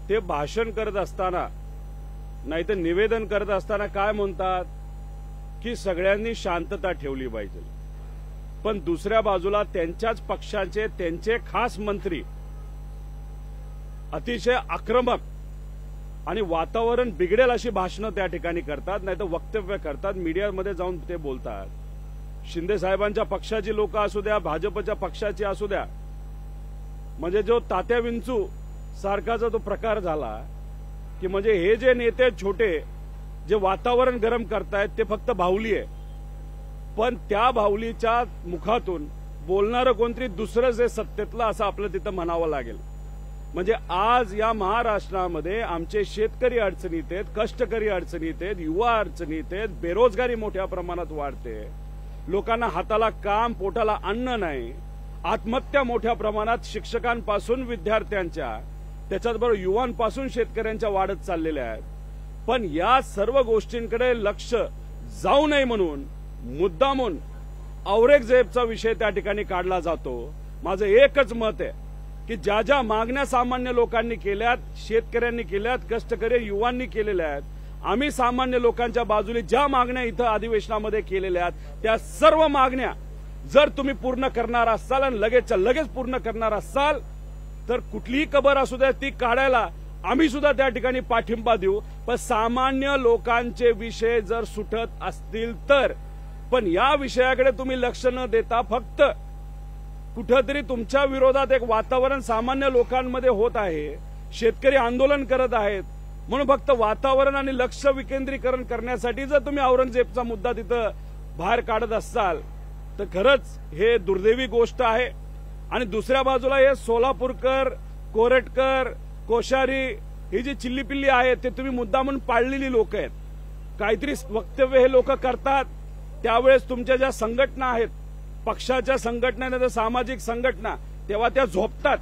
ते भाषण करत असताना नाहीतर निवेदन करत असताना काय म्हणतात की सगळ्यांनी शांतता ठेवली पाहिजे, पण दुसऱ्या बाजूला त्यांच्याच पक्षाचे त्यांचे खास मंत्री अतिशय आक्रमक आणि वातावरण बिघडेल अशी भाषणं त्या ठिकाणी करतात, नाहीतर वक्तव्य करतात, मीडियामध्ये जाऊन ते बोलतात. शिंदे साहेबांच्या पक्षाची लोक असू द्या, भाजपच्या पक्षाची असू द्या, म्हणजे जो तात्या विंचू सारखाचा तो प्रकार झाला की म्हणजे हे जे नेते छोटे जे वातावरण गरम करतायत ते फक्त बाहुली आहे, पण त्या बाहुलीच्या मुखातून बोलणारं कोणतरी दुसरंच आहे सत्तेतलं असं आपलं तिथं म्हणावं लागेल. म्हणजे आज या महाराष्ट्रामध्ये आमचे शेतकरी अडचणीत आहेत, कष्टकरी अडचणीत आहेत, युवा अडचणीत आहेत, बेरोजगारी मोठ्या प्रमाणात वाढते, लोकांना हाताला काम पोटाला अन्न नाही, आत्महत्या मोठ्या प्रमाणात शिक्षकांपासून विद्यार्थ्यांच्या त्याच्याचबरोबर युवांपासून शेतकऱ्यांच्या वाढत चाललेल्या आहेत. पण या सर्व गोष्टींकडे लक्ष जाऊ नये म्हणून मुद्दामून औरंगजेबचा विषय त्या ठिकाणी काढला जातो. माझं एकच मत आहे की ज्या ज्या मागण्या सामान्य लोकांनी केल्यात, शेतकऱ्यांनी केल्यात, कष्टकरी युवांनी केलेल्या आहेत, आम्ही सामान्य लोकांच्या बाजूने ज्या मागण्या इथं अधिवेशनामध्ये केलेल्या आहेत त्या सर्व मागण्या जर तुम्ही पूर्ण करणार असाल आणि लगेचच्या लगेच पूर्ण करणार असाल तर कुठलीही कबर असू द्या ती काढायला आम्ही सुद्धा त्या ठिकाणी पाठिंबा देऊ. पण सामान्य लोकांचे विषय जर सुटत असतील तर, पण या विषयाकडे तुम्ही लक्ष न देता फक्त कुठेतरी तुमच्या विरोधात एक वातावरण सामान्य लोकांमध्ये होत आहे, शेतकरी आंदोलन करत आहेत म्हणून फक्त वातावरण आणि लक्ष विकेंद्रीकरण करण्यासाठी जर तुम्ही औरंगजेबचा मुद्दा तिथं बाहेर काढत असाल तर खरंच हे दुर्दैवी गोष्ट आहे. आणि दुसऱ्या बाजूला हे सोलापूरकर, कोरटकर, कोश्यारी ही जी चिल्लीपिल्ली आहेत ते तुम्ही मुद्दामून पाळलेली लोक आहेत. काहीतरी वक्तव्य हे लोक करतात त्यावेळेस तुमच्या ज्या संघटना आहेत, पक्षाच्या संघटना नाही तर सामाजिक संघटना, तेव्हा त्या झोपतात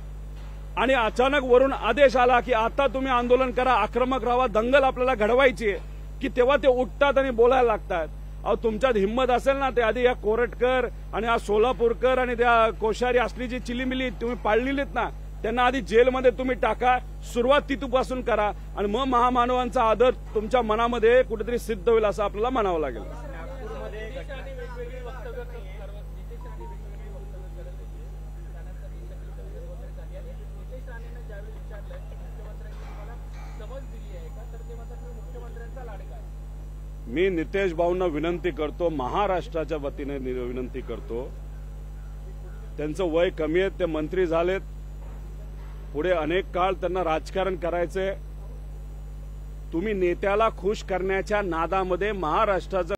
आणि अचानक वरून आदेश आला की आता तुम्ही आंदोलन करा, आक्रमक राहा, दंगल आपल्याला घडवायची आहे, की तेव्हा ते उठतात आणि बोलायला लागतात. अहो तुमच्यात हिंमत असेल ना ते आधी या कोरटकर आणि हा सोलापूरकर आणि त्या कोश्यारी असली जी चिलीमिली तुम्ही पाळलेलीत ना त्यांना आधी जेलमध्ये तुम्ही टाका, सुरुवात तिथपासून करा आणि मग महामानवांचा आदर तुमच्या मनामध्ये कुठेतरी सिद्ध होईल असं आपल्याला म्हणावं लागेल. मी नितेश भाऊंना विनंती करतो, महाराष्ट्राच्या वतीने विनंती करतो, त्यांचं वय कमी आहे, ते मंत्री झालेत, पुढे अनेक काळ त्यांना राजकारण करायचंय. तुम्ही नेत्याला खुश करण्याच्या नादामध्ये महाराष्ट्राचं